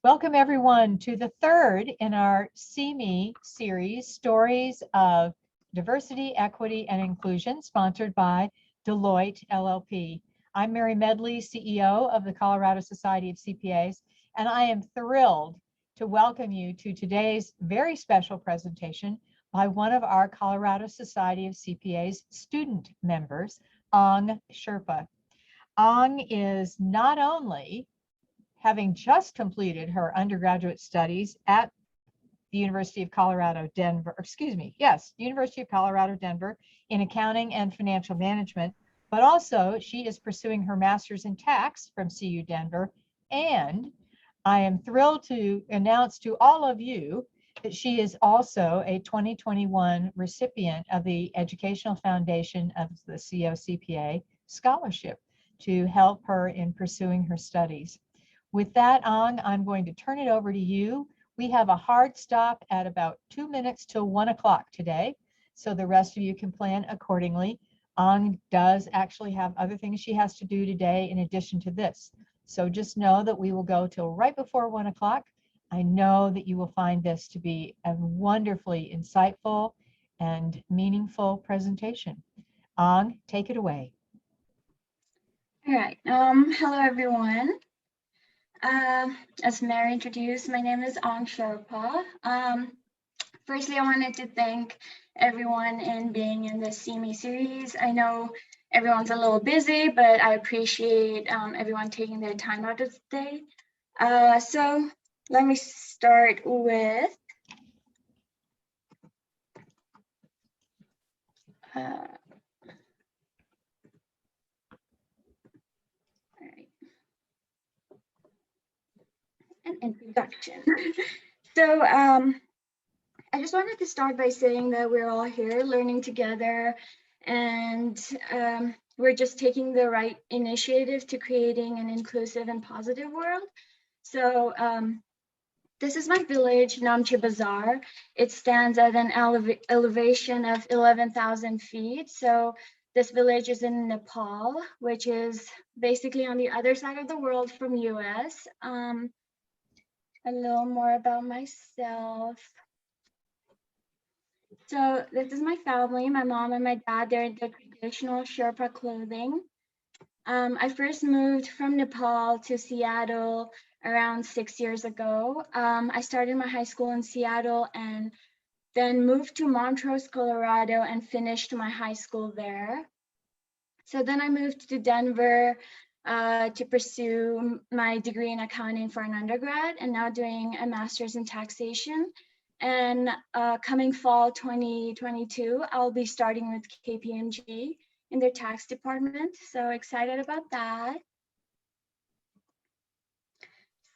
Welcome everyone to the third in our See Me series, Stories of Diversity, Equity, and Inclusion, sponsored by Deloitte LLP. I'm Mary Medley, CEO of the Colorado Society of CPAs, and I am thrilled to welcome you to today's very special presentation by one of our Colorado Society of CPAs student members, Ong Sherpa. Ong is not only having just completed her undergraduate studies at the University of Colorado, Denver, University of Colorado, Denver, in accounting and financial management, but also she is pursuing her master's in tax from CU Denver. And I am thrilled to announce to all of you that she is also a 2021 recipient of the Educational Foundation of the COCPA Scholarship to help her in pursuing her studies. With that, Ong, I'm going to turn it over to you. We have a hard stop at about 2 minutes till 1 o'clock today, so the rest of you can plan accordingly. Ong does actually have other things she has to do today in addition to this. So just know that we will go till right before 1 o'clock. I know that you will find this to be a wonderfully insightful and meaningful presentation. Ong, take it away. All right. Hello, everyone. As Mary introduced, my name is Ong Sherpa. Firstly, I wanted to thank everyone in being in the See Me series. I know everyone's a little busy, but I appreciate everyone taking their time out of the day. So let me start with an introduction. So I just wanted to start by saying that we're all here learning together, and we're just taking the right initiative to creating an inclusive and positive world. So this is my village, Namche Bazaar. It stands at an elevation of 11,000 feet. So this village is in Nepal, which is basically on the other side of the world from US. A little more about myself. So this is my family, my mom and my dad. They're in the traditional Sherpa clothing. I first moved from Nepal to Seattle around 6 years ago. I started my high school in Seattle and then moved to Montrose, Colorado, and finished my high school there. So then I moved to Denver to pursue my degree in accounting for an undergrad, and now doing a master's in taxation. And coming fall 2022, I'll be starting with KPMG in their tax department. So excited about that.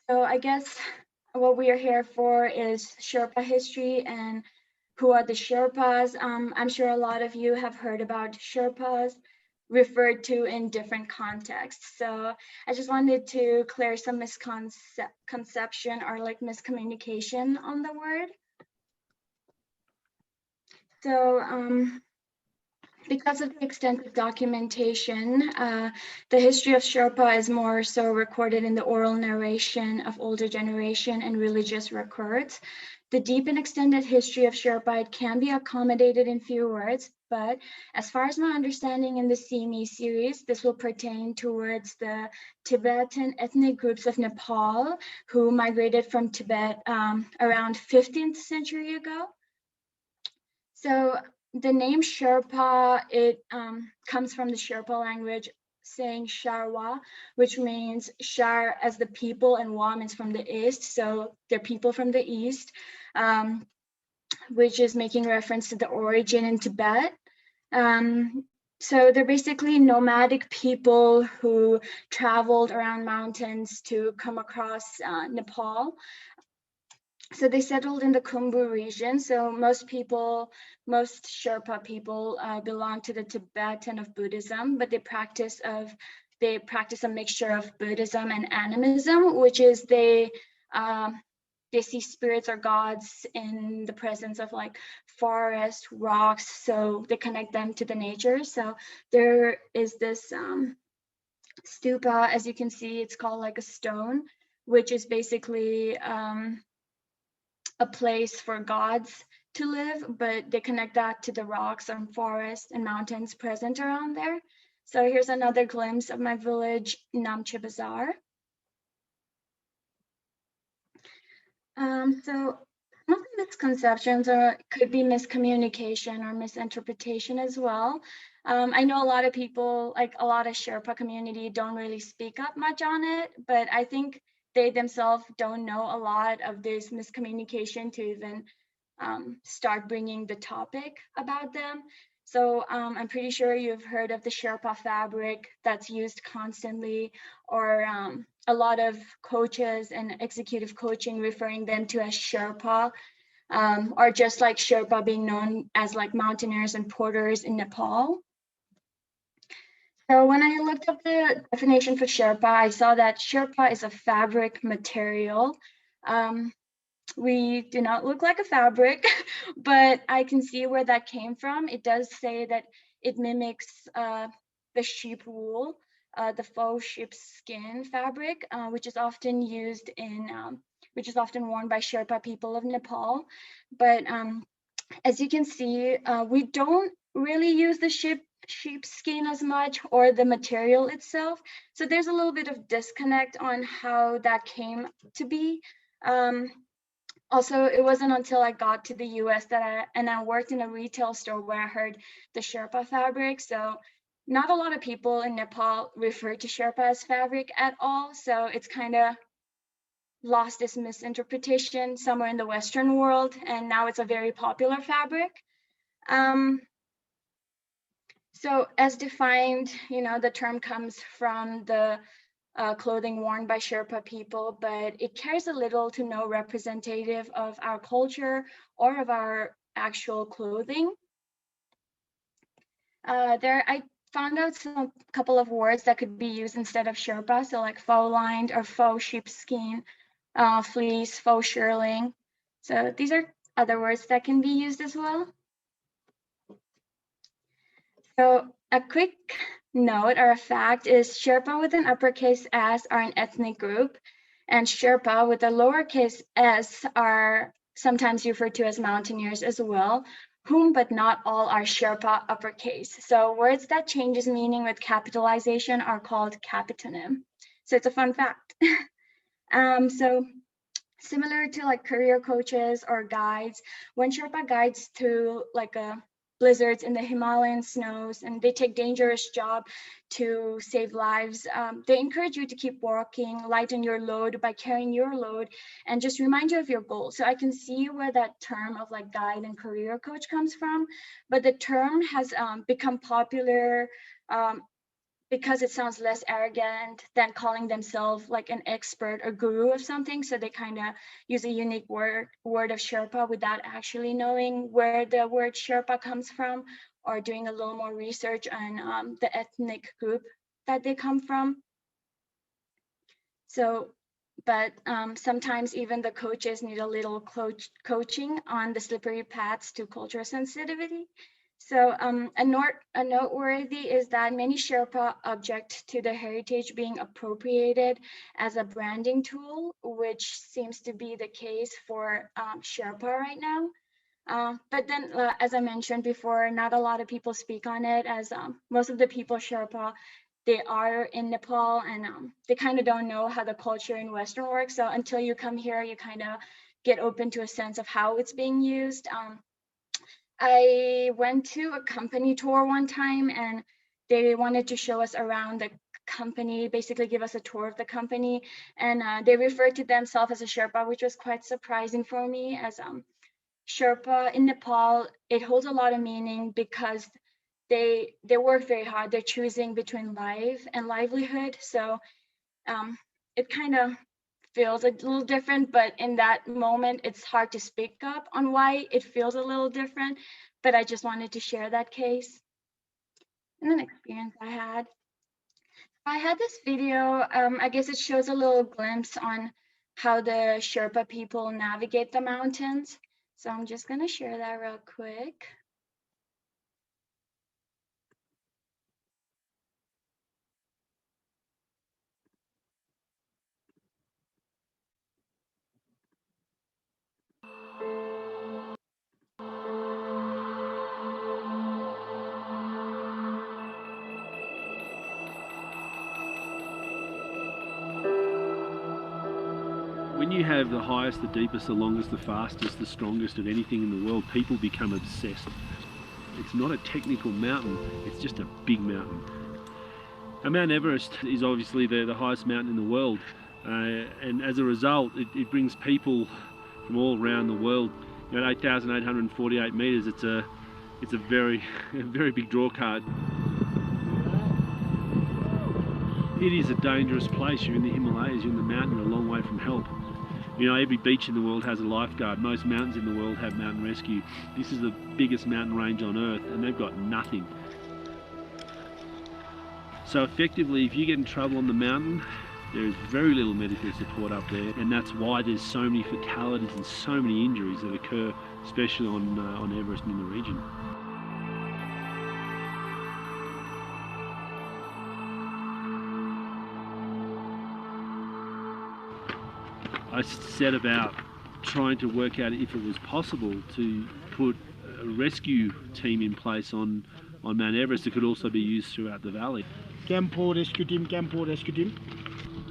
So I guess what we are here for is Sherpa history and who are the Sherpas. I'm sure a lot of you have heard about Sherpas referred to in different contexts. So I just wanted to clear some misconception or like miscommunication on the word. So because of the extensive documentation, the history of Sherpa is more so recorded in the oral narration of older generation and religious records. The deep and extended history of Sherpa, it can be accommodated in few words, but as far as my understanding in the See Me series, this will pertain towards the Tibetan ethnic groups of Nepal who migrated from Tibet around 15th century ago. So the name Sherpa, it comes from the Sherpa language saying Sharwa, which means Shar as the people and Wa means from the east. So they're people from the east, which is making reference to the origin in Tibet. So they're basically nomadic people who traveled around mountains to come across Nepal. So they settled in the Khumbu region. So most Sherpa people belong to the Tibetan of Buddhism, but they practice a mixture of Buddhism and animism, which is they see spirits or gods in the presence of like forest, rocks, so they connect them to the nature. So there is this stupa, as you can see, it's called like a stone, which is basically a place for gods to live, but they connect that to the rocks and forests and mountains present around there. So here's another glimpse of my village, Namche Bazaar. So some of the misconceptions could be miscommunication or misinterpretation as well. I know a lot of people, like a lot of Sherpa community, don't really speak up much on it, but I think they themselves don't know a lot of this miscommunication to even start bringing the topic about them. So I'm pretty sure you've heard of the Sherpa fabric that's used constantly, or a lot of coaches and executive coaching referring them to as Sherpa, or just like Sherpa being known as like mountaineers and porters in Nepal. So when I looked up the definition for Sherpa, I saw that Sherpa is a fabric material. We do not look like a fabric, but I can see where that came from. It does say that it mimics the sheep wool, the faux sheep skin fabric, which is often used in, which is often worn by Sherpa people of Nepal. But as you can see, we don't really use the sheep skin as much, or the material itself. So there's a little bit of disconnect on how that came to be. Also, it wasn't until I got to the US that I worked in a retail store where I heard the Sherpa fabric. So not a lot of people in Nepal refer to Sherpa as fabric at all. So it's kind of lost this misinterpretation somewhere in the Western world. And now it's a very popular fabric. So as defined, you know, the term comes from the clothing worn by Sherpa people, but it carries a little to no representative of our culture or of our actual clothing. I found out a couple of words that could be used instead of Sherpa, so like faux lined or faux sheepskin, fleece, faux shearling. So these are other words that can be used as well. So a quick note or a fact is Sherpa with an uppercase S are an ethnic group, and Sherpa with a lowercase s are sometimes referred to as mountaineers as well, whom but not all are Sherpa uppercase. So words that changes meaning with capitalization are called capitonym. So it's a fun fact. So similar to like career coaches or guides, when Sherpa guides through like a blizzards in the Himalayan snows and they take dangerous job to save lives, they encourage you to keep walking, lighten your load by carrying your load, and just remind you of your goal. So I can see where that term of like guide and career coach comes from, but the term has become popular because it sounds less arrogant than calling themselves like an expert or guru of something. So they kind of use a unique word of Sherpa without actually knowing where the word Sherpa comes from, or doing a little more research on the ethnic group that they come from. So, but sometimes even the coaches need a little coaching on the slippery paths to cultural sensitivity. So a noteworthy is that many Sherpa object to the heritage being appropriated as a branding tool, which seems to be the case for Sherpa right now. But then, as I mentioned before, not a lot of people speak on it, as most of the people Sherpa, they are in Nepal, and they kind of don't know how the culture in Western works. So until you come here, you kind of get open to a sense of how it's being used. I went to a company tour one time, and they wanted to show us around the company, basically give us a tour of the company, and they referred to themselves as a Sherpa, which was quite surprising for me, as Sherpa in Nepal, it holds a lot of meaning because they work very hard. They're choosing between life and livelihood, so it kind of feels a little different, but in that moment, it's hard to speak up on why it feels a little different. But I just wanted to share that case and an experience I had. I had this video, I guess it shows a little glimpse on how the Sherpa people navigate the mountains. So I'm just gonna share that real quick. When you have the highest, the deepest, the longest, the fastest, the strongest of anything in the world, people become obsessed. It's not a technical mountain, it's just a big mountain. And Mount Everest is obviously the highest mountain in the world, and as a result it brings people from all around the world. You know, at 8,848 metres, it's a very big draw card. It is a dangerous place. You're in the Himalayas, you're in the mountain, you're a long way from help. You know, every beach in the world has a lifeguard. Most mountains in the world have mountain rescue. This is the biggest mountain range on earth and they've got nothing. So effectively, if you get in trouble on the mountain, there is very little medical support up there, and that's why there's so many fatalities and so many injuries that occur, especially on Everest and in the region. I set about trying to work out if it was possible to put a rescue team in place on Mount Everest that could also be used throughout the valley. Camp 4 rescue team, Camp 4 rescue team.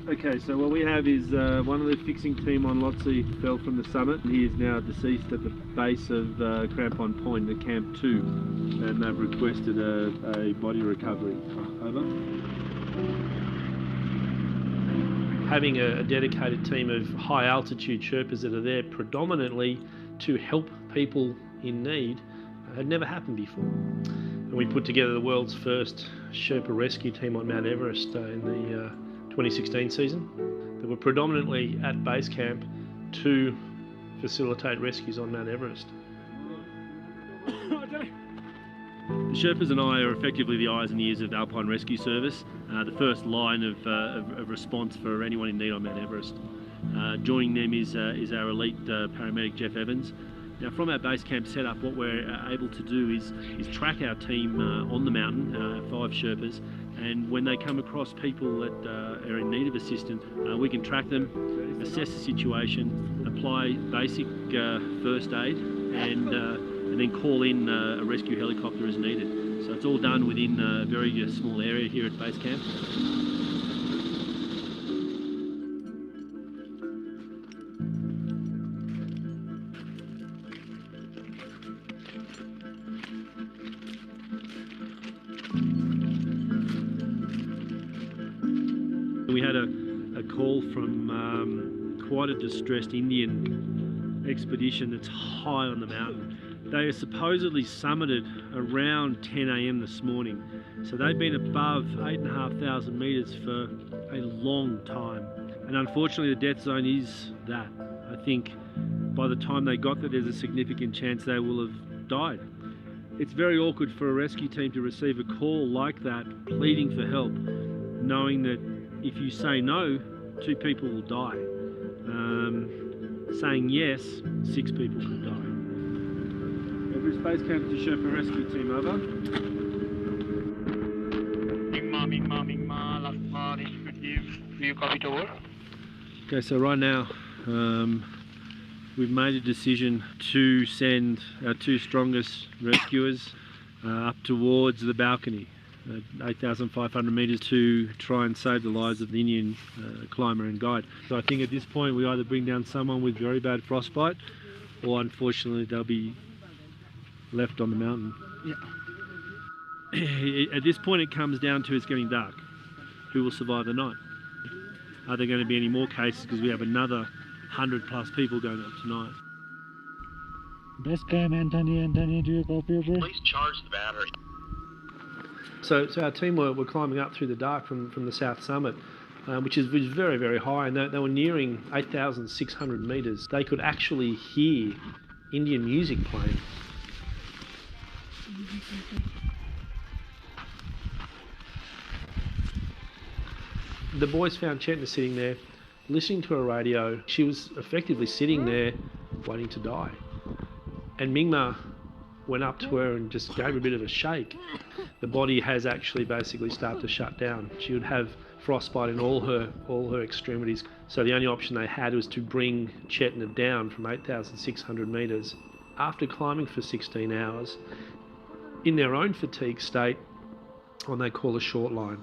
Okay, so what we have is one of the fixing team on Lhotse fell from the summit. He is now deceased at the base of Crampon Point at Camp 2, and they've requested a body recovery. Over. Having a dedicated team of high altitude Sherpas that are there predominantly to help people in need had never happened before. And we put together the world's first Sherpa rescue team on Mount Everest in the 2016 season. They were predominantly at base camp to facilitate rescues on Mount Everest. The Sherpas and I are effectively the eyes and ears of the Alpine Rescue Service, the first line of response for anyone in need on Mount Everest. Joining them is our elite paramedic Jeff Evans. Now, from our base camp setup, what we're able to do is track our team on the mountain, 5 Sherpas, and when they come across people that are in need of assistance, we can track them, assess the situation, apply basic first aid, and then call in a rescue helicopter as needed. So it's all done within a very small area here at base camp. We had a call from quite a distressed Indian expedition that's high on the mountain. They are supposedly summited around 10 AM this morning. So they've been above 8,500 meters for a long time. And unfortunately the death zone is that. I think by the time they got there, there's a significant chance they will have died. It's very awkward for a rescue team to receive a call like that, pleading for help, knowing that if you say no, 2 people will die. Saying yes, 6 people could die. Everest Base Camp to Sherpa Rescue Team, over. Mingma, last part is received. Do you copy it over? Okay, so right now we've made a decision to send our 2 strongest rescuers up towards the balcony, 8,500 meters, to try and save the lives of the Indian climber and guide. So I think at this point we either bring down someone with very bad frostbite, or unfortunately they'll be left on the mountain. Yeah. At this point it comes down to it's getting dark. Who will survive the night? Are there going to be any more cases, because we have another 100+ people going up tonight? Base camp, Anthony, do you copy over? Please charge the battery. So our team were climbing up through the dark from the south summit, which is very, very high, and they were nearing 8,600 meters. They could actually hear Indian music playing. The boys found Chetna sitting there, listening to a radio. She was effectively sitting there, waiting to die. And Mingma went up to her and just gave her a bit of a shake. The body has actually basically started to shut down. She would have frostbite in all her extremities. So the only option they had was to bring Chetna down from 8,600 meters. After climbing for 16 hours, in their own fatigue state, on they call a short line.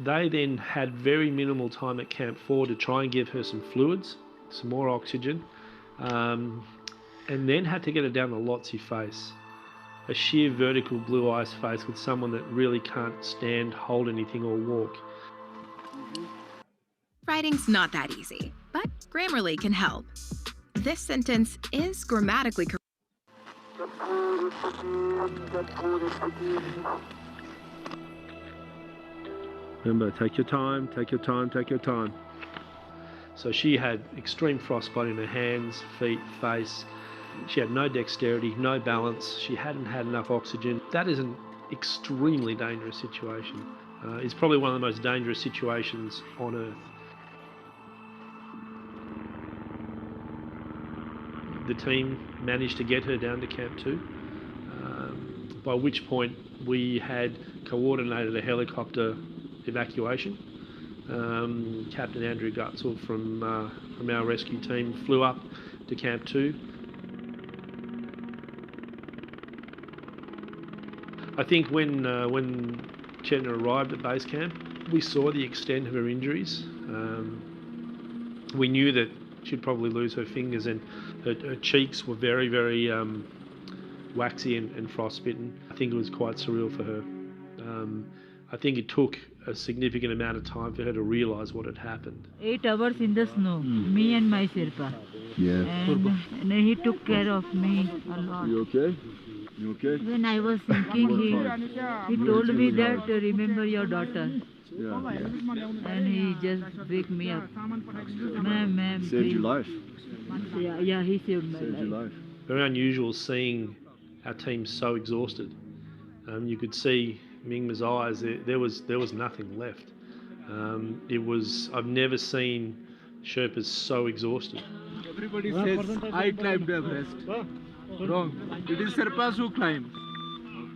They then had very minimal time at Camp 4 to try and give her some fluids, some more oxygen, and then had to get her down the Lhotse face, a sheer vertical blue ice face with someone that really can't stand, hold anything or walk. Writing's not that easy, but Grammarly can help. This sentence is grammatically correct. Remember, take your time, take your time, take your time. So she had extreme frostbite in her hands, feet, face. She had no dexterity, no balance. She hadn't had enough oxygen. That is an extremely dangerous situation. It's probably one of the most dangerous situations on Earth. The team managed to get her down to Camp 2, by which point we had coordinated a helicopter evacuation. Captain Andrew Gutzel from our rescue team flew up to Camp 2. I think when Chetna arrived at base camp, we saw the extent of her injuries. We knew that she'd probably lose her fingers, and her cheeks were very, very waxy and frostbitten. I think it was quite surreal for her. I think it took a significant amount of time for her to realise what had happened. 8 hours in the snow, me and my Sherpa. Yeah. And he took care of me a lot. You okay? You okay? When I was thinking, he told me that remember your daughter. Yeah. And he just wake me up. Ma'am, Saved your life. Yeah, he saved my Saved your life. life. Very unusual seeing our team so exhausted. You could see Mingma's eyes. There was nothing left. I've never seen Sherpas so exhausted. Everybody says I climbed Everest. Wrong. It is Sherpas who climb.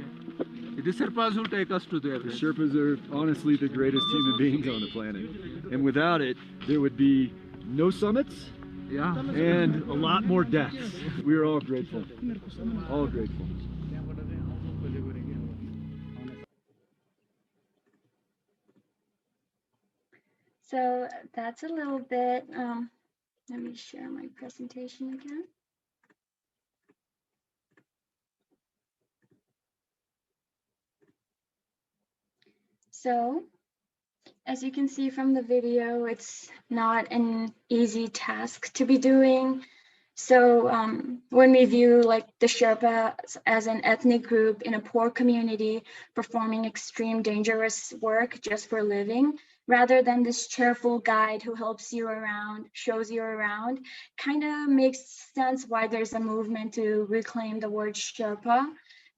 Okay. It is Sherpas who take us to the The Everest. Sherpas are honestly the greatest human beings on the planet. And without it, there would be no summits Yeah. and a lot more deaths. We are all grateful. All grateful. So that's a little bit, let me share my presentation again. So as you can see from the video, it's not an easy task to be doing. So when we view like the Sherpa as an ethnic group in a poor community performing extreme dangerous work just for living, rather than this cheerful guide who helps you around, shows you around, kind of makes sense why there's a movement to reclaim the word Sherpa,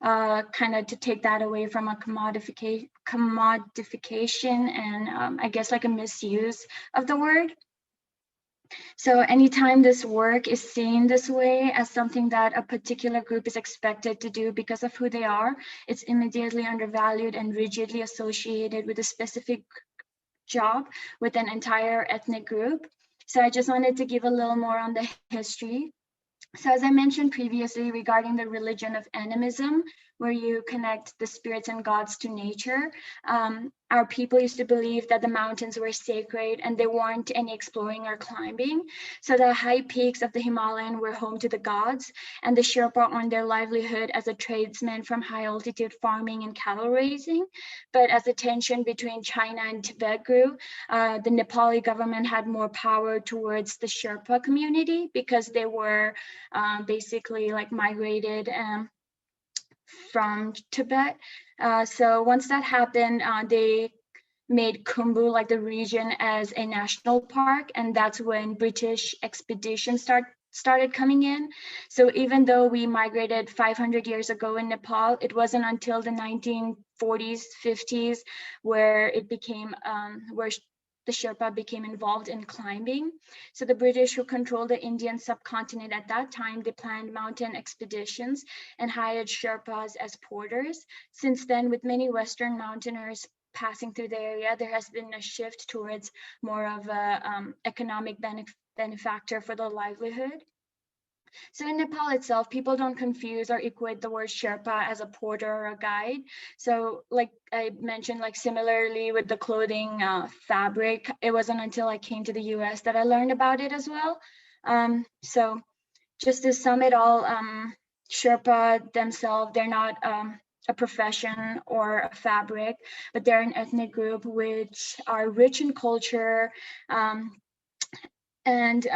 kind of to take that away from a commodification and I guess like a misuse of the word. So anytime this work is seen this way as something that a particular group is expected to do because of who they are, it's immediately undervalued and rigidly associated with a specific job with an entire ethnic group. So I just wanted to give a little more on the history. So as I mentioned previously regarding the religion of animism, where you connect the spirits and gods to nature, our people used to believe that the mountains were sacred and there weren't any exploring or climbing. So the high peaks of the Himalayan were home to the gods, and the Sherpa earned their livelihood as a tradesman from high altitude farming and cattle raising. But as the tension between China and Tibet grew, the Nepali government had more power towards the Sherpa community because they were basically like migrated from Tibet. So once that happened, they made Khumbu, like the region, as a national park, and that's when British expeditions started coming in. So even though we migrated 500 years ago in Nepal, it wasn't until the 1940s, 50s, where it became, where the Sherpa became involved in climbing. So the British, who controlled the Indian subcontinent at that time, they planned mountain expeditions and hired Sherpas as porters. Since then, with many Western mountaineers passing through the area, there has been a shift towards more of a economic benefactor for the livelihood. So in Nepal itself, people don't confuse or equate the word Sherpa as a porter or a guide. So like I mentioned, like similarly with the clothing fabric, it wasn't until I came to the US that I learned about it as well. So just to sum it all, Sherpa themselves, they're not a profession or a fabric, but they're an ethnic group which are rich in culture, and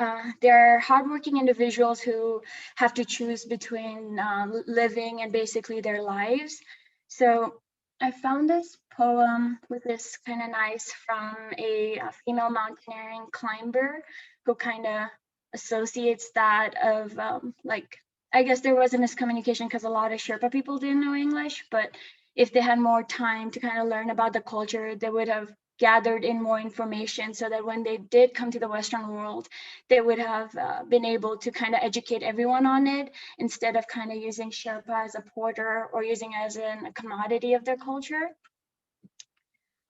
they're hardworking individuals who have to choose between living and basically their lives. So I found this poem, which is kind of nice, from a female mountaineering climber who kind of associates that of like, I guess there was a miscommunication because a lot of Sherpa people didn't know English, but if they had more time to kind of learn about the culture, they would have gathered in more information so that when they did come to the Western world, they would have been able to kind of educate everyone on it instead of kind of using Sherpa as a porter or using it as a commodity of their culture.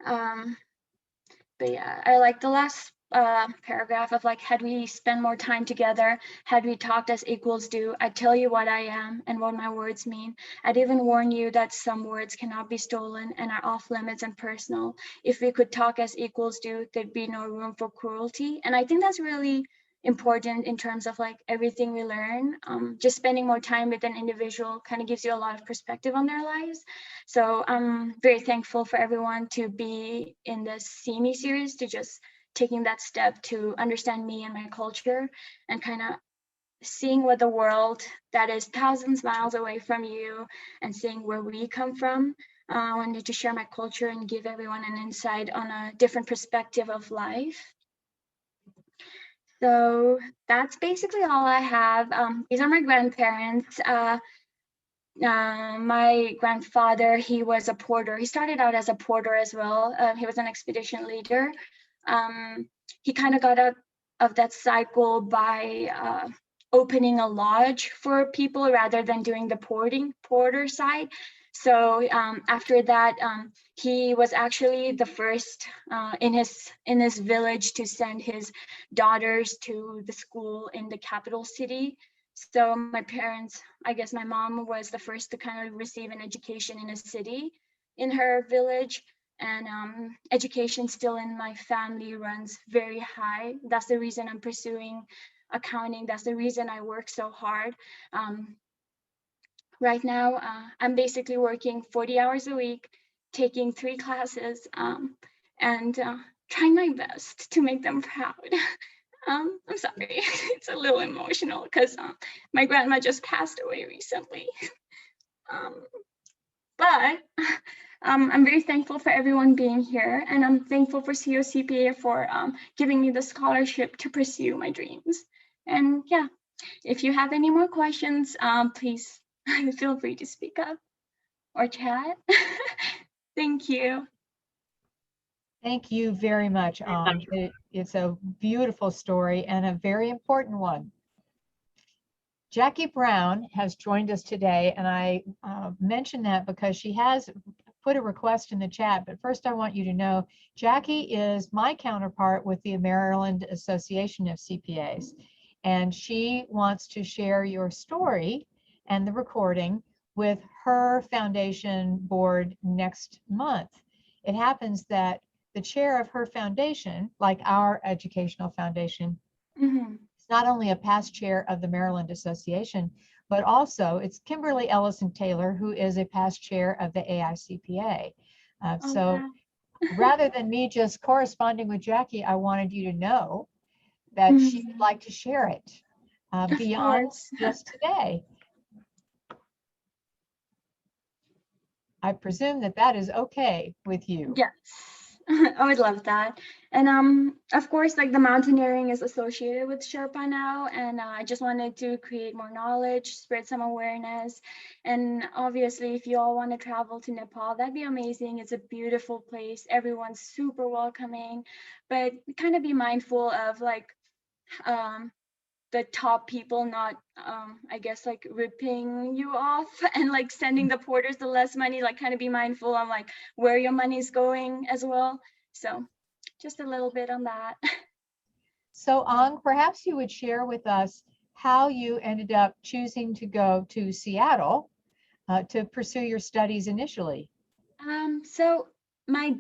But yeah, I like the last paragraph of like, had we spent more time together, had we talked as equals do, I'd tell you what I am and what my words mean. I'd even warn you that some words cannot be stolen and are off limits and personal. If we could talk as equals do, there'd be no room for cruelty. And I think that's really important in terms of like everything we learn. Just spending more time with an individual kind of gives you a lot of perspective on their lives. So I'm very thankful for everyone to be in this See Me series, to just taking that step to understand me and my culture and kind of seeing what the world that is thousands of miles away from you and seeing where we come from. I wanted to share my culture and give everyone an insight on a different perspective of life. So that's basically all I have. These are my grandparents. My grandfather, he was a porter. He started out as a porter as well. He was an expedition leader. He kind of got out of that cycle by opening a lodge for people rather than doing the porter side. So after that, he was actually the first in his village to send his daughters to the school in the capital city. So my parents, I guess my mom was the first to kind of receive an education in a city in her village. And education still in my family runs very high. That's the reason I'm pursuing accounting. That's the reason I work so hard. Right now, I'm basically working 40 hours a week, taking 3 classes, and trying my best to make them proud. I'm sorry, it's a little emotional because my grandma just passed away recently. But I'm very thankful for everyone being here, and I'm thankful for COCPA for giving me the scholarship to pursue my dreams. And yeah, if you have any more questions, please feel free to speak up or chat. Thank you. Thank you very much. It's a beautiful story and a very important one. Jackie Brown has joined us today, and I mention that because she has put a request in the chat. But first, I want you to know Jackie is my counterpart with the Maryland Association of CPAs, and she wants to share your story and the recording with her foundation board next month. It happens that the chair of her foundation, like our educational foundation, is not only a past chair of the Maryland Association, but also it's Kimberly Ellison Taylor, who is a past chair of the AICPA. So rather than me just corresponding with Jackie, I wanted you to know that she would like to share it beyond just today. I presume that that is okay with you. Yes, I would love that. And of course, like the mountaineering is associated with Sherpa now, and I just wanted to create more knowledge, spread some awareness. And obviously, if you all want to travel to Nepal, that'd be amazing. It's a beautiful place. Everyone's super welcoming, but kind of be mindful of like the top people not I guess like ripping you off and like sending the porters the less money, like kind of be mindful on like where your money's going as well. So just a little bit on that. So Ang, perhaps you would share with us how you ended up choosing to go to Seattle to pursue your studies initially. So my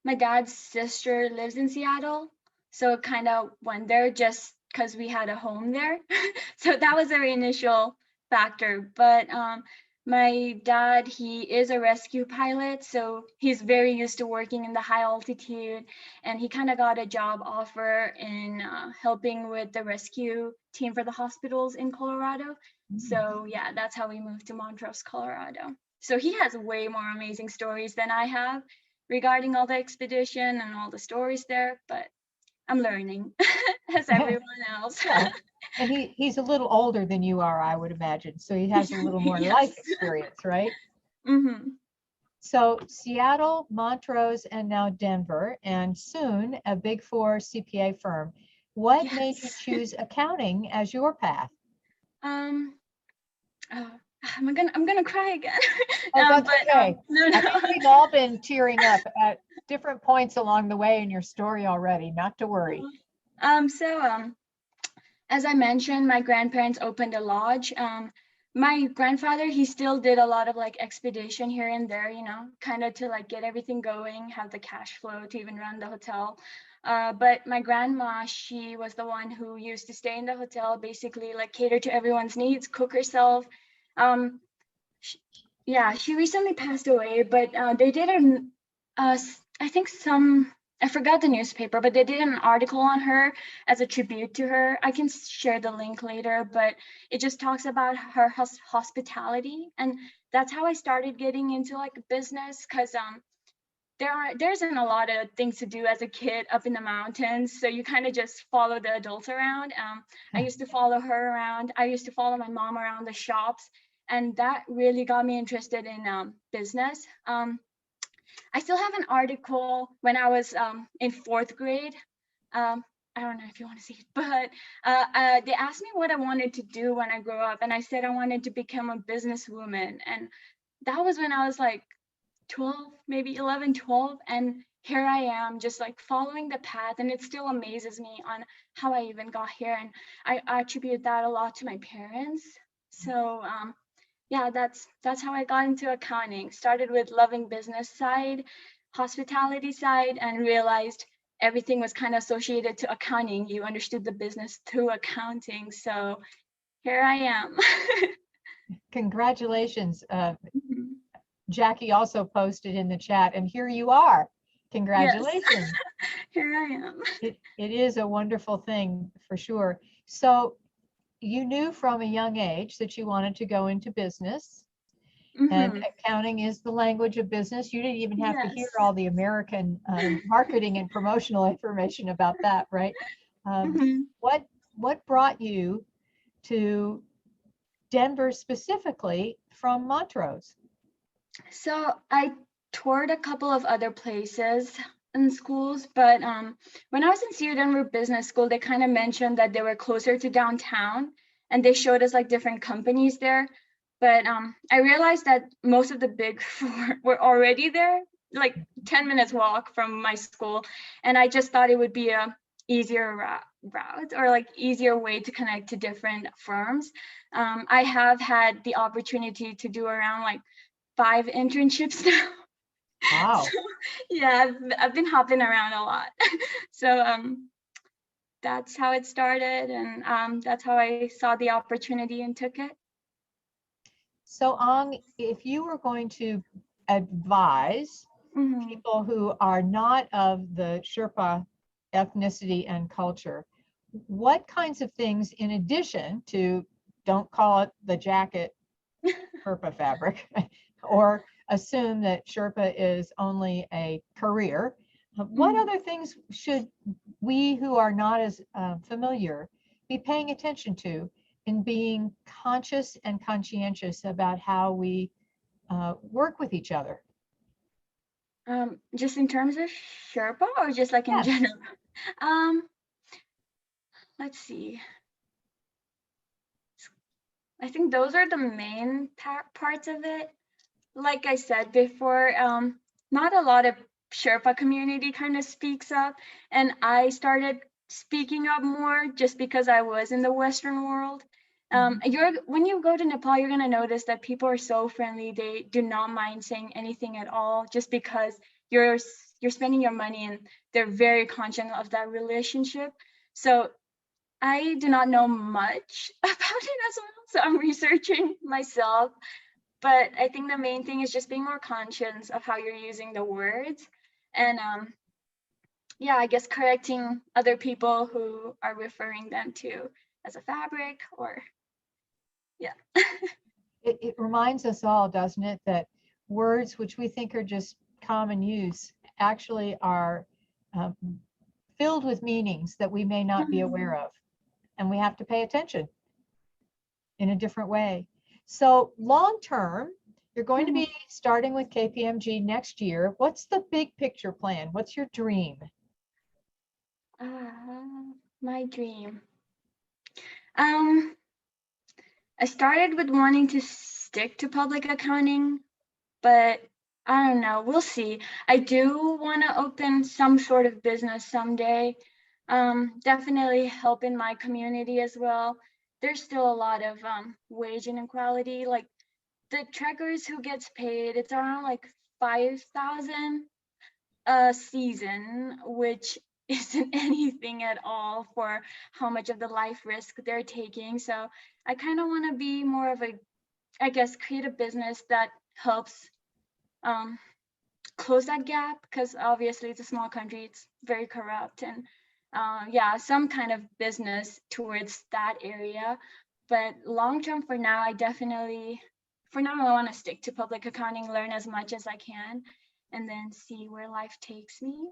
dad's sister lives in Seattle, so kind of went there just because we had a home there. So that was our initial factor. But my dad, he is a rescue pilot, so he's very used to working in the high altitude, and he kind of got a job offer in helping with the rescue team for the hospitals in Colorado. So yeah, that's how we moved to Montrose, Colorado. So he has way more amazing stories than I have regarding all the expedition and all the stories there, but I'm learning as everyone else. Yeah. And he's a little older than you are, I would imagine. So he has a little more Yes. life experience, right? Mm-hmm. So Seattle, Montrose, and now Denver, and soon a Big Four CPA firm. What made you Yes. choose accounting as your path? Oh, I'm gonna cry again. Oh, that's okay. No, I think we've all been tearing up at different points along the way in your story already, not to worry. As I mentioned, my grandparents opened a lodge. My grandfather, he still did a lot of like expedition here and there, you know, kind of to like get everything going, have the cash flow to even run the hotel. But my grandma, she was the one who used to stay in the hotel, basically like cater to everyone's needs, cook herself. Yeah, she recently passed away, but they did I think I forgot the newspaper, but they did an article on her as a tribute to her. I can share the link later, but it just talks about her hospitality, and that's how I started getting into like business, because there isn't a lot of things to do as a kid up in the mountains, so you kind of just follow the adults around. I used to follow her around. I used to follow my mom around the shops, and that really got me interested in business. I still have an article when I was in 4th grade. I don't know if you want to see it, but they asked me what I wanted to do when I grew up, and I said I wanted to become a businesswoman, and that was when I was like 12, maybe 11, 12, and here I am just like following the path, and it still amazes me on how I even got here, and I attribute that a lot to my parents. So yeah, that's how I got into accounting. Started with loving business side, hospitality side, and realized everything was kind of associated to accounting. You understood the business through accounting, so here I am. Congratulations. Jackie also posted in the chat, and here you are. Congratulations. Yes. Here I am. It is a wonderful thing for sure. So you knew from a young age that you wanted to go into business, and accounting is the language of business. You didn't even have to hear all the American marketing and promotional information about that, right? What brought you to Denver specifically from Montrose? So I toured a couple of other places in schools, but when I was in CU Denver Business School, they kind of mentioned that they were closer to downtown, and they showed us like different companies there. But I realized that most of the big four were already there, like 10 minutes walk from my school, and I just thought it would be a easier route or like easier way to connect to different firms. I have had the opportunity to do around like 5 internships now. Wow. So, yeah, I've been hopping around a lot. So that's how it started, and that's how I saw the opportunity and took it. So Ang, if you were going to advise people who are not of the Sherpa ethnicity and culture, what kinds of things, in addition to, don't call it the jacket Sherpa fabric, or assume that Sherpa is only a career, what other things should we who are not as familiar be paying attention to in being conscious and conscientious about how we work with each other? Just in terms of Sherpa, or just like in general? Let's see. I think those are the main parts of it. Like I said before, not a lot of Sherpa community kind of speaks up, and I started speaking up more just because I was in the Western world. When you go to Nepal, you're gonna notice that people are so friendly. They do not mind saying anything at all, just because you're spending your money, and they're very conscious of that relationship. So I do not know much about it as well, so I'm researching myself. But I think the main thing is just being more conscious of how you're using the words, and yeah, I guess correcting other people who are referring them to as a fabric, or yeah. It reminds us all, doesn't it, that words which we think are just common use actually are filled with meanings that we may not be aware of, and we have to pay attention in a different way. So long term, you're going to be starting with KPMG next year. What's the big picture plan? What's your dream? My dream. I started with wanting to stick to public accounting, but I don't know, we'll see. I do want to open some sort of business someday. Definitely helping my community as well. There's still a lot of wage inequality. Like the trekkers who gets paid, it's around like 5,000 a season, which isn't anything at all for how much of the life risk they're taking. So I kind of want to be more of a, I guess, create a business that helps close that gap, because obviously it's a small country, it's very corrupt, and yeah, some kind of business towards that area. But long term, for now, I want to stick to public accounting, learn as much as I can, and then see where life takes me.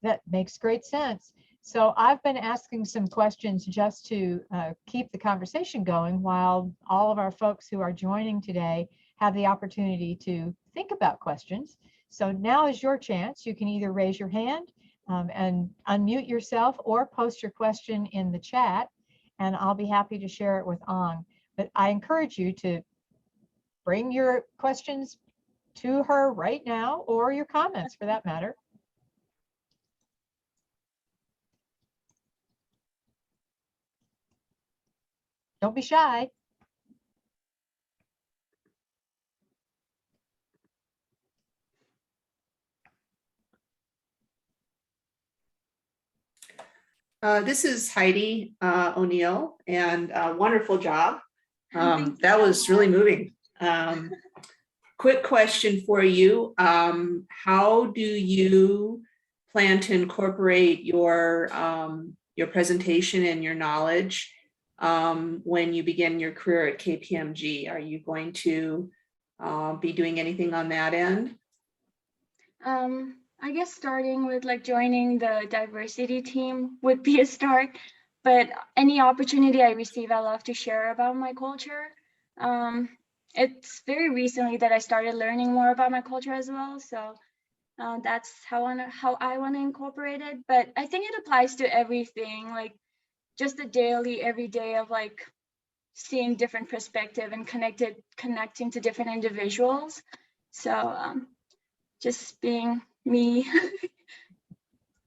That makes great sense. So I've been asking some questions just to keep the conversation going while all of our folks who are joining today have the opportunity to think about questions. So now is your chance. You can either raise your hand and unmute yourself, or post your question in the chat, and I'll be happy to share it with Ang. But I encourage you to bring your questions to her right now, or your comments for that matter. Don't be shy. This is Heidi O'Neill, and wonderful job. That was really moving. Quick question for you. How do you plan to incorporate your presentation and your knowledge when you begin your career at KPMG? Are you going to be doing anything on that end? I guess starting with like joining the diversity team would be a start, but any opportunity I receive, I love to share about my culture. It's very recently that I started learning more about my culture as well, so that's how I want to incorporate it. But I think it applies to everything, like just the daily, every day of like seeing different perspective and connecting to different individuals. So just being me,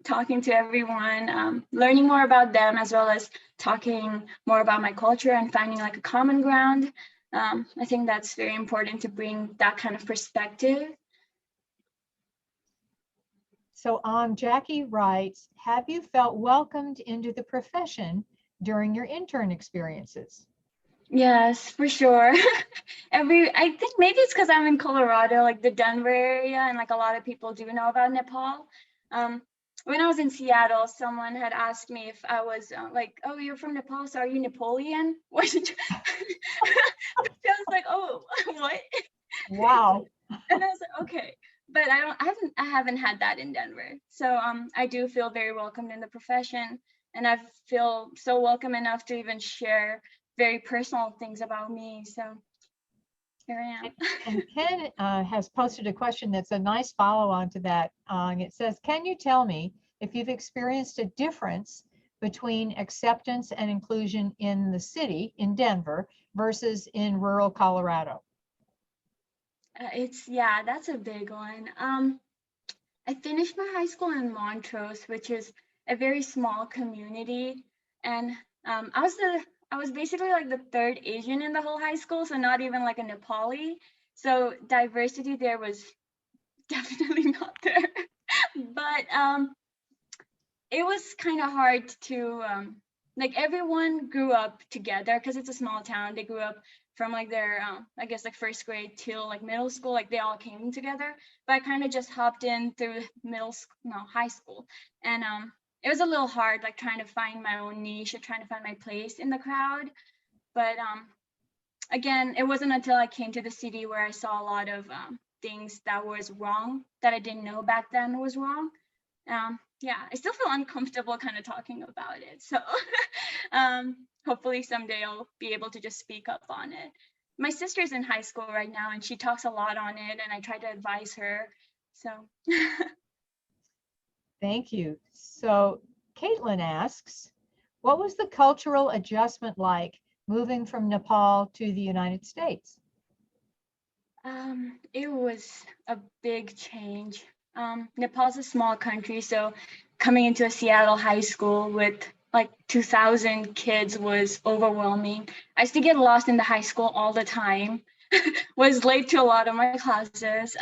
talking to everyone, learning more about them, as well as talking more about my culture and finding like a common ground. I think that's very important to bring that kind of perspective. So Jackie writes, have you felt welcomed into the profession during your intern experiences? Yes, for sure. I think maybe it's because I'm in Colorado, like the Denver area, and like a lot of people do know about Nepal. When I was in Seattle, someone had asked me if I was like, oh, you're from Nepal, so are you Napoleon? I was like, oh, what? Wow. And I was like, okay. But I haven't had that in Denver. So I do feel very welcomed in the profession, and I feel so welcome enough to even share very personal things about me. So here I am. And Ken has posted a question that's a nice follow-on to that. It says, can you tell me if you've experienced a difference between acceptance and inclusion in the city, in Denver, versus in rural Colorado? Yeah, that's a big one. I finished my high school in Montrose, which is a very small community, and I was basically like the third Asian in the whole high school, so not even like a Nepali. So diversity there was definitely not there. But it was kind of hard to like everyone grew up together because it's a small town. They grew up from like their I guess like first grade till like middle school, like they all came together. But I kind of just hopped in through high school, and it was a little hard, like trying to find my own niche and trying to find my place in the crowd. But again, it wasn't until I came to the city where I saw a lot of things that was wrong that I didn't know back then was wrong. Yeah, I still feel uncomfortable kind of talking about it. So hopefully someday I'll be able to just speak up on it. My sister's in high school right now and she talks a lot on it and I try to advise her. So. Thank you. So Caitlin asks, what was the cultural adjustment like moving from Nepal to the United States? It was a big change. Nepal's a small country, so coming into a Seattle high school with like 2,000 kids was overwhelming. I used to get lost in the high school all the time, was late to a lot of my classes.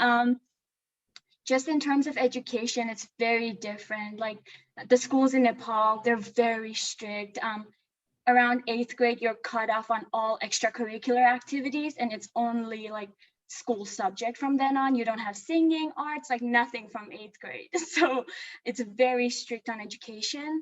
Just in terms of education, it's very different. Like the schools in Nepal, they're very strict. Around 8th grade, you're cut off on all extracurricular activities and it's only like school subject from then on. You don't have singing, arts, like nothing from 8th grade. So it's very strict on education.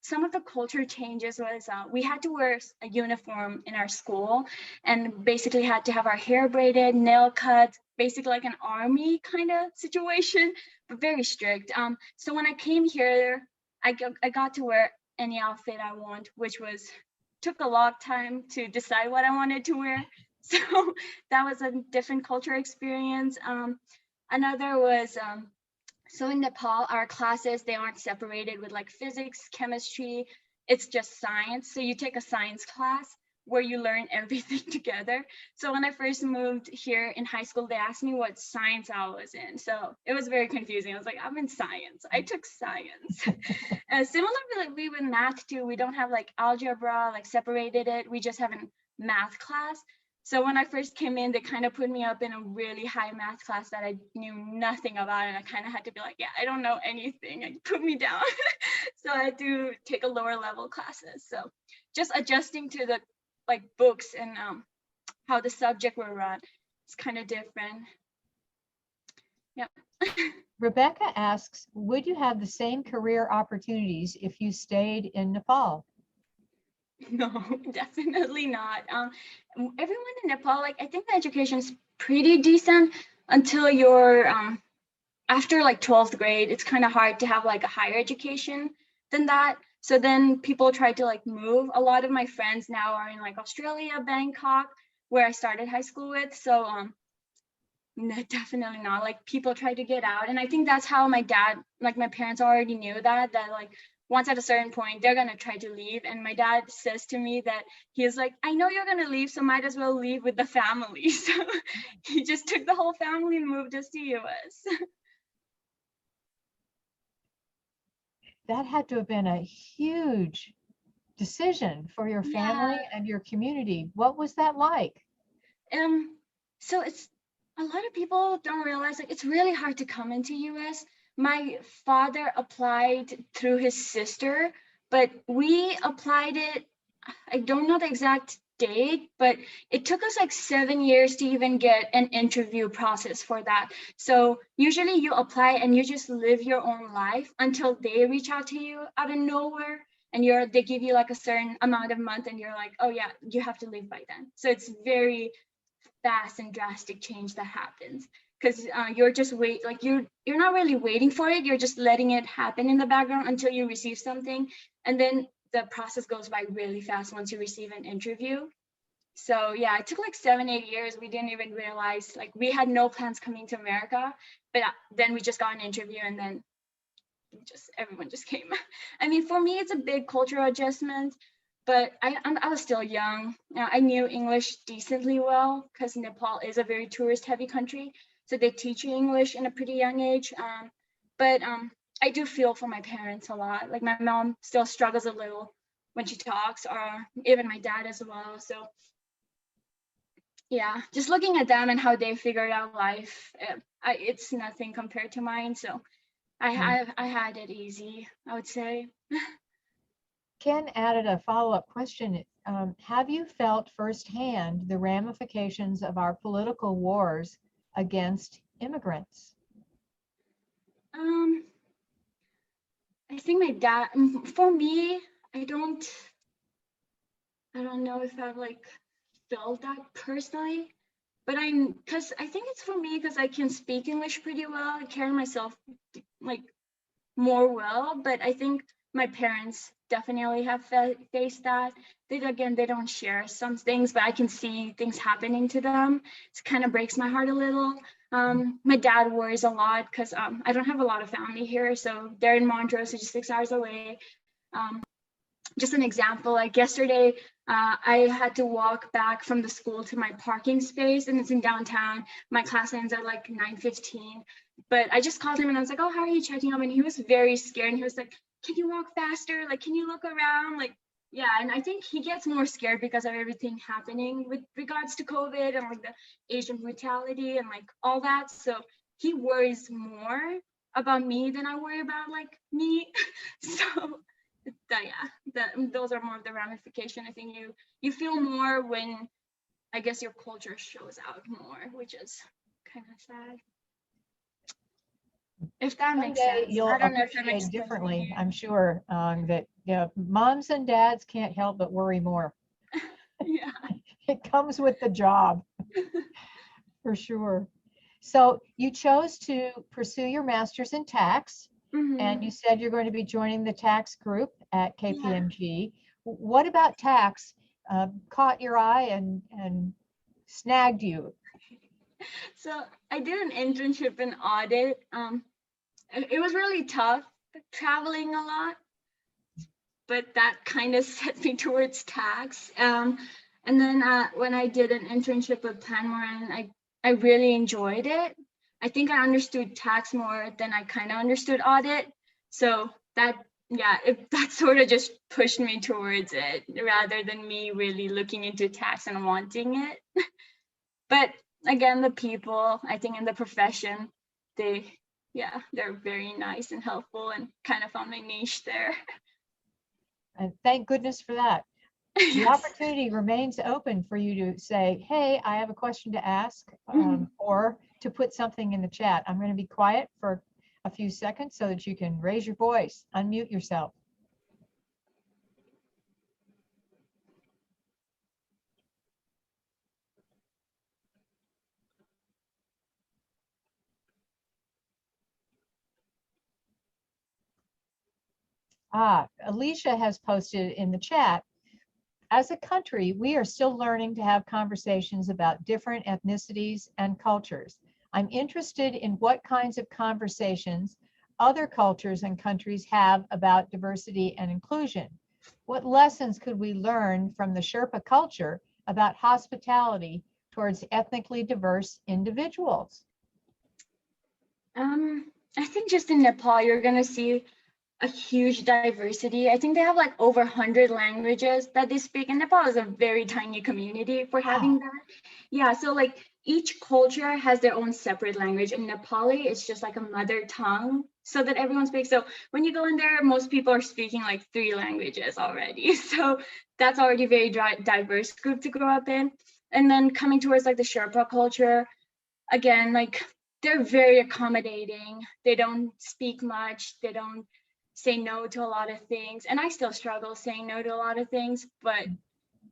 Some of the culture changes was we had to wear a uniform in our school and basically had to have our hair braided, nail cut, basically like an army kind of situation, but very strict. So when I came here, I got to wear any outfit I want, which took a long time to decide what I wanted to wear. So that was a different culture experience. Another was, so in Nepal, our classes, they aren't separated with like physics, chemistry, it's just science. So you take a science class where you learn everything together. So when I first moved here in high school, they asked me what science I was in. So it was very confusing. I was like, I'm in science. I took science. Similarly with math too, we don't have like algebra, like separated it. We just have a math class. So when I first came in, they kind of put me up in a really high math class that I knew nothing about. And I kind of had to be like, yeah, I don't know anything. And put me down. So I had to take a lower level classes. So just adjusting to the like books and how the subject were run. It's kind of different. Yeah. Rebecca asks, would you have the same career opportunities if you stayed in Nepal? No, definitely not. Everyone in Nepal, like I think the education's pretty decent until you're after like 12th grade. It's kind of hard to have like a higher education than that. So then people try to like move. A lot of my friends now are in like Australia, Bangkok, where I started high school with. So no, definitely not. Like people try to get out. And I think that's how my dad, like my parents already knew that like once at a certain point, they're gonna try to leave. And my dad says to me that he's like, I know you're gonna leave, so might as well leave with the family. So he just took the whole family and moved us to US. That had to have been a huge decision for your family and your community. What was that like? So it's a lot of people don't realize like it's really hard to come into US. My father applied through his sister, but we applied it, I don't know the exact date, but it took us like 7 years to even get an interview process for that. So usually you apply and you just live your own life until they reach out to you out of nowhere and they give you like a certain amount of month and you're like, oh yeah, you have to leave by then. So it's very fast and drastic change that happens because you're just you're not really waiting for it. You're just letting it happen in the background until you receive something. And then the process goes by really fast once you receive an interview. So yeah, it took like 7-8 years. We didn't even realize, like we had no plans coming to America, but then we just got an interview and then everyone just came. I mean, for me, it's a big cultural adjustment, but I was still young. I knew English decently well because Nepal is a very tourist heavy country. So they teach you English in a pretty young age. But I do feel for my parents a lot. Like my mom still struggles a little when she talks, or even my dad as well. So yeah, just looking at them and how they figured out life, it's nothing compared to mine. So I had it easy, I would say. Ken added a follow-up question. Have you felt firsthand the ramifications of our political wars against immigrants? I think my dad, for me, I don't know if I've like felt that personally, but because I think it's for me because I can speak English pretty well. I carry myself like more well, but I think my parents definitely have faced that. They don't share some things, but I can see things happening to them. It kind of breaks my heart a little. My dad worries a lot because I don't have a lot of family here, so they're in Montrose, so just 6 hours away. Just an example, like yesterday, I had to walk back from the school to my parking space, and it's in downtown. My class ends at like 9:15, but I just called him and I was like, oh, how are you checking up? And he was very scared, and he was like, can you walk faster? Like, can you look around? Like, yeah, and I think he gets more scared because of everything happening with regards to COVID and like the Asian brutality and like all that. So he worries more about me than I worry about like me. So those are more of the ramification. I think you feel more when I guess your culture shows out more, which is kind of sad. If that makes Someday sense. you'll I don't know if that appreciate makes sense. differently, I'm sure, that moms and dads can't help but worry more. Yeah. It comes with the job, for sure. So you chose to pursue your master's in tax, and you said you're going to be joining the tax group at KPMG. What about tax caught your eye and snagged you? So I did an internship in audit. It was really tough, traveling a lot, but that kind of set me towards tax. And then when I did an internship with Planmoran, I really enjoyed it. I think I understood tax more than I kind of understood audit. So that sort of just pushed me towards it rather than me really looking into tax and wanting it. But again, the people, I think in the profession, they're very nice and helpful and kind of found my niche there. And thank goodness for that. Yes. The opportunity remains open for you to say, hey, I have a question to ask, or to put something in the chat. I'm going to be quiet for a few seconds so that you can raise your voice, unmute yourself. Alicia has posted in the chat, as a country, we are still learning to have conversations about different ethnicities and cultures. I'm interested in what kinds of conversations other cultures and countries have about diversity and inclusion. What lessons could we learn from the Sherpa culture about hospitality towards ethnically diverse individuals? I think just in Nepal, you're going to see a huge diversity. I think they have like over 100 languages that they speak, and Nepal is a very tiny community for having that. Yeah, so like each culture has their own separate language. In Nepali, it's just like a mother tongue so that everyone speaks. So when you go in there, most people are speaking like 3 languages already. So that's already a very diverse group to grow up in. And then coming towards like the Sherpa culture, again, like they're very accommodating. They don't speak much. They don't say no to a lot of things. And I still struggle saying no to a lot of things, but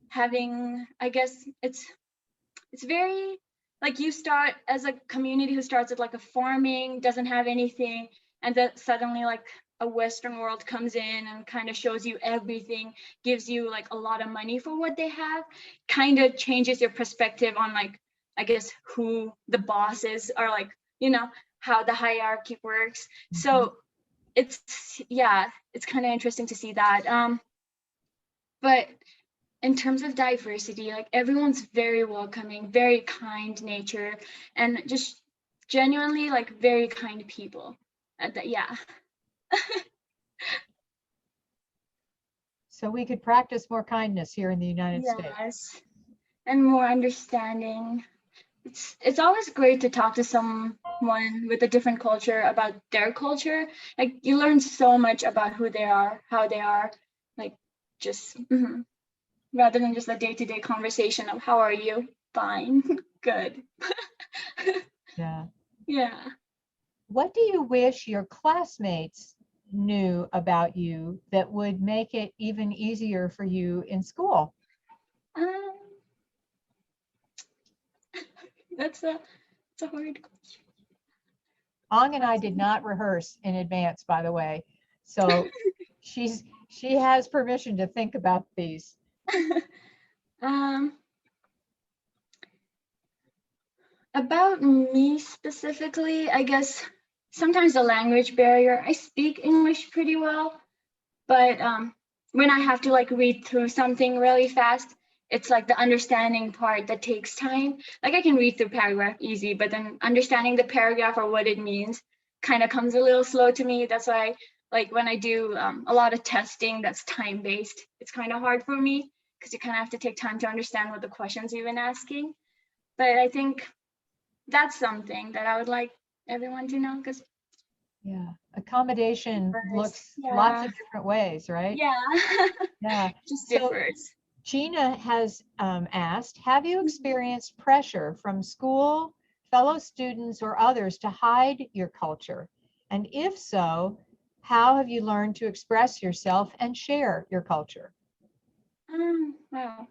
having, I guess it's very, like you start as a community who starts at like a farming, doesn't have anything, and then suddenly like a Western world comes in and kind of shows you everything, gives you like a lot of money for what they have, kind of changes your perspective on like, I guess, who the bosses are, like, you know, how the hierarchy works. So it's kind of interesting to see that. But in terms of diversity, like everyone's very welcoming, very kind nature, and just genuinely like very kind people. So we could practice more kindness here in the United States. Yes, and more understanding. It's always great to talk to someone with a different culture about their culture. Like you learn so much about who they are, how they are, like just rather than just a day-to-day conversation of how are you? Fine, good. Yeah. Yeah. What do you wish your classmates knew about you that would make it even easier for you in school? That's a hard question. Ong and I did not rehearse in advance, by the way. So she has permission to think about these. About me specifically, I guess sometimes the language barrier. I speak English pretty well, but when I have to like read through something really fast, it's like the understanding part that takes time. Like I can read through paragraph easy, but then understanding the paragraph or what it means kind of comes a little slow to me. That's why like when I do a lot of testing that's time-based, it's kind of hard for me because you kind of have to take time to understand what the questions you've been asking. But I think that's something that I would like everyone to know because Yeah, accommodation looks lots of different ways, right? yeah, Yeah. just So differs. Gina has asked, have you experienced pressure from school, fellow students, or others to hide your culture? And if so, how have you learned to express yourself and share your culture? Wow.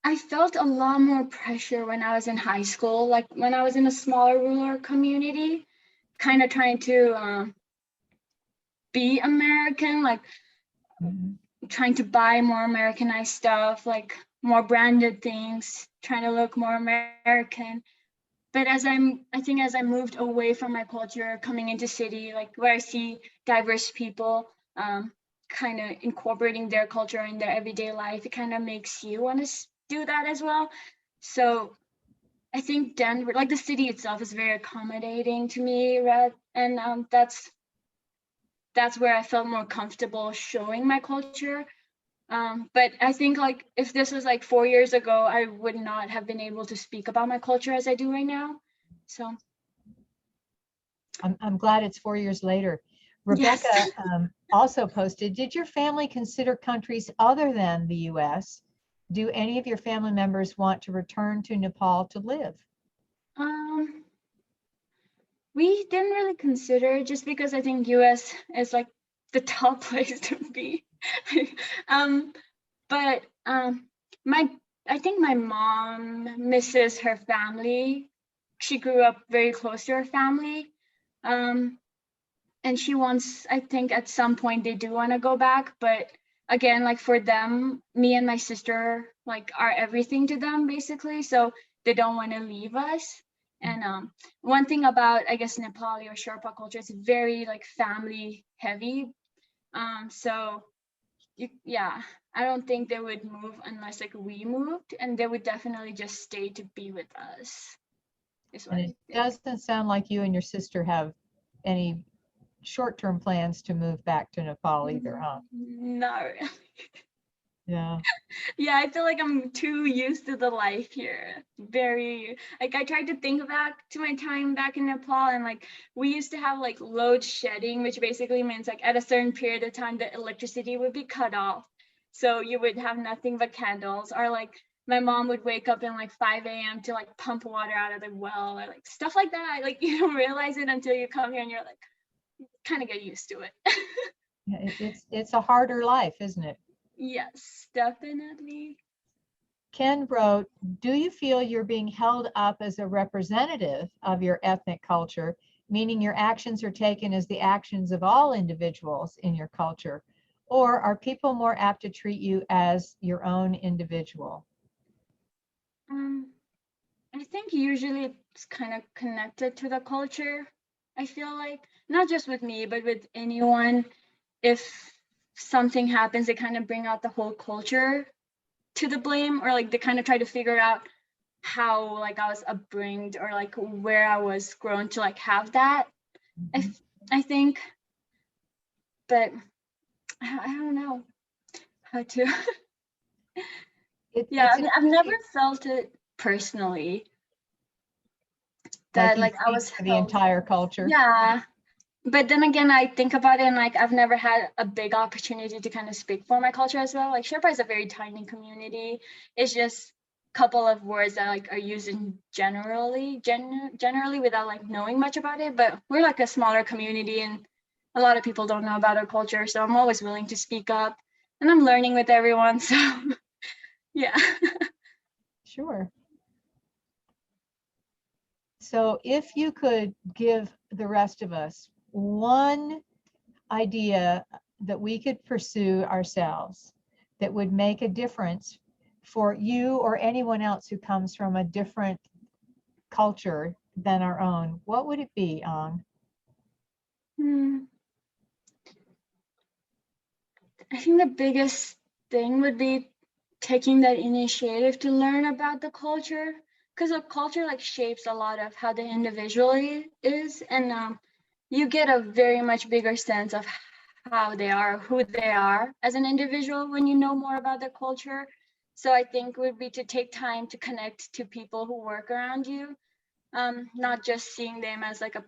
I felt a lot more pressure when I was in high school, like when I was in a smaller rural community, kind of trying to be American, like trying to buy more Americanized stuff, like more branded things, trying to look more American. But I think as I moved away from my culture, coming into city, like where I see diverse people, kind of incorporating their culture in their everyday life, it kind of makes you want to do that as well. So I think Denver, like the city itself, is very accommodating to me, right? And that's where I felt more comfortable showing my culture. But I think like if this was like 4 years ago, I would not have been able to speak about my culture as I do right now. So I'm glad it's 4 years later. Rebecca yes. Also posted, did your family consider countries other than the US? Do any of your family members want to return to Nepal to live? We didn't really consider just because I think US is like the top place to be. But I think my mom misses her family. She grew up very close to her family. And she wants, I think at some point they do want to go back, but again, like for them, me and my sister like are everything to them basically. So they don't want to leave us. And one thing about, I guess, Nepali or Sherpa culture is very like family heavy. So yeah, I don't think they would move unless like we moved, and they would definitely just stay to be with us. And it doesn't sound like you and your sister have any short-term plans to move back to Nepal either, huh? No. Yeah. Yeah, I feel like I'm too used to the life here. Very, like I tried to think back to my time back in Nepal, and like we used to have like load shedding, which basically means like at a certain period of time the electricity would be cut off. So you would have nothing but candles, or like my mom would wake up in like 5 a.m. to like pump water out of the well, or like stuff like that. Like you don't realize it until you come here and you're like kind of get used to it. Yeah, it's a harder life, isn't it? Yes, definitely. Ken wrote, do you feel you're being held up as a representative of your ethnic culture, meaning your actions are taken as the actions of all individuals in your culture? Or are people more apt to treat you as your own individual? I think usually it's kind of connected to the culture. I feel like not just with me, but with anyone, if something happens, they kind of bring out the whole culture to the blame, or like they kind of try to figure out how like I was upbringed or like where I was grown to like have that. I think, but I don't know how to. Yeah, I've never felt it personally that like I was for the entire culture. Yeah, but then again, I think about it and like I've never had a big opportunity to kind of speak for my culture as well. Like Sherpa is a very tiny community. It's just a couple of words that like are used in generally without like knowing much about it. But we're like a smaller community and a lot of people don't know about our culture. So I'm always willing to speak up and I'm learning with everyone. So yeah. Sure. So if you could give the rest of us one idea that we could pursue ourselves that would make a difference for you or anyone else who comes from a different culture than our own, what would it be, Ang? I think the biggest thing would be taking that initiative to learn about the culture, because the culture like shapes a lot of how the individual is, and you get a very much bigger sense of how they are, who they are as an individual when you know more about their culture. So I think would be to take time to connect to people who work around you, not just seeing them as like a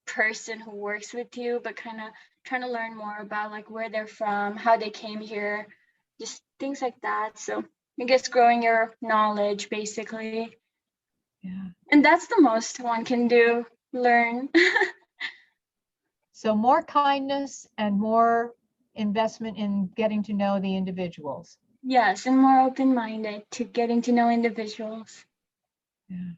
person who works with you, but kind of trying to learn more about like where they're from, how they came here, just things like that. So I guess growing your knowledge basically. Yeah. And that's the most one can do, learn. So more kindness and more investment in getting to know the individuals. Yes, and more open-minded to getting to know individuals. Yeah.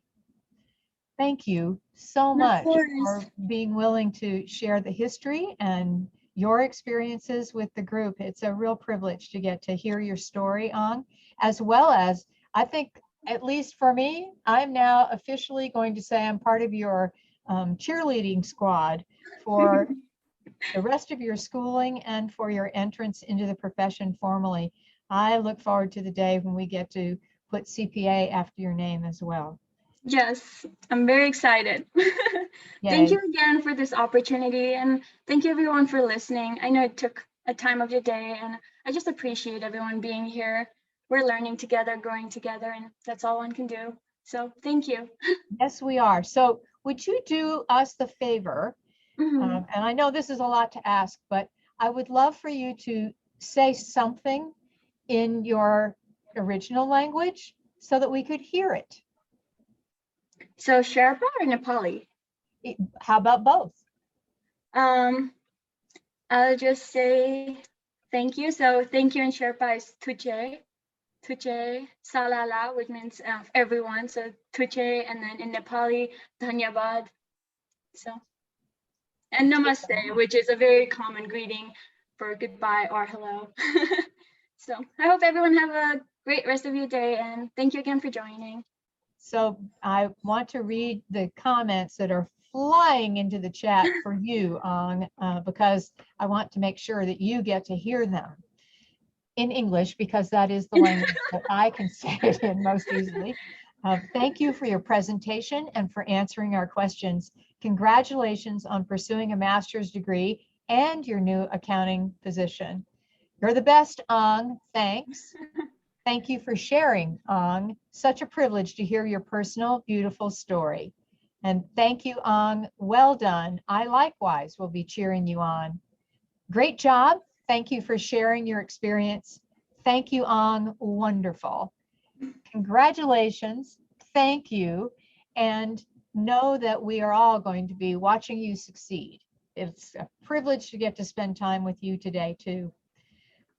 Thank you so much for being willing to share the history and your experiences with the group. It's a real privilege to get to hear your story, Ang, as well as, I think, at least for me, I'm now officially going to say I'm part of your cheerleading squad for the rest of your schooling and for your entrance into the profession formally. I look forward to the day when we get to put CPA after your name as well. Yes, I'm very excited. Thank you again for this opportunity, and thank you everyone for listening. I know it took a time of your day, and I just appreciate everyone being here. We're learning together, growing together, and that's all one can do. So thank you. Yes, we are. So would you do us the favor, and I know this is a lot to ask, but I would love for you to say something in your original language so that we could hear it. So Sherpa or Nepali? How about both? I'll just say thank you. So thank you in Sherpa is Tuche. Tuche Salala, which means everyone. So Tuche, and then in Nepali, Dhanyabad. So, and Namaste, which is a very common greeting for goodbye or hello. So I hope everyone have a great rest of your day, and thank you again for joining. So I want to read the comments that are flying into the chat for you, Ang, because I want to make sure that you get to hear them in English, because that is the language that I can say it in most easily. Thank you for your presentation and for answering our questions. Congratulations on pursuing a master's degree and your new accounting position. You're the best, Ang. Thanks. Thank you for sharing, Ang. Such a privilege to hear your personal, beautiful story. And thank you, Ang. Well done. I likewise will be cheering you on. Great job. Thank you for sharing your experience. Thank you, Ang. Wonderful. Congratulations. Thank you. And know that we are all going to be watching you succeed. It's a privilege to get to spend time with you today, too.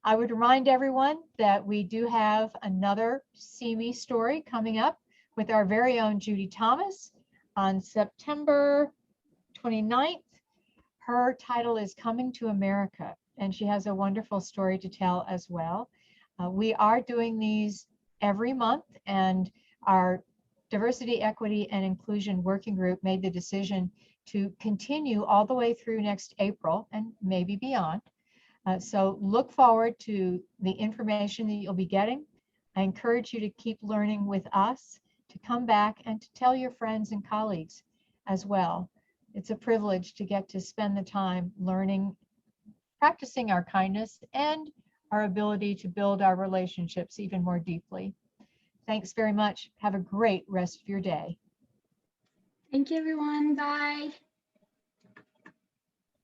I would remind everyone that we do have another See Me story coming up with our very own Judy Thomas on September 29th. Her title is Coming to America, and she has a wonderful story to tell as well. We are doing these every month, and our Diversity, Equity, and Inclusion Working Group made the decision to continue all the way through next April and maybe beyond. So look forward to the information that you'll be getting. I encourage you to keep learning with us to come back and to tell your friends and colleagues as well. It's a privilege to get to spend the time learning, practicing our kindness and our ability to build our relationships even more deeply. Thanks very much. Have a great rest of your day. Thank you, everyone. Bye.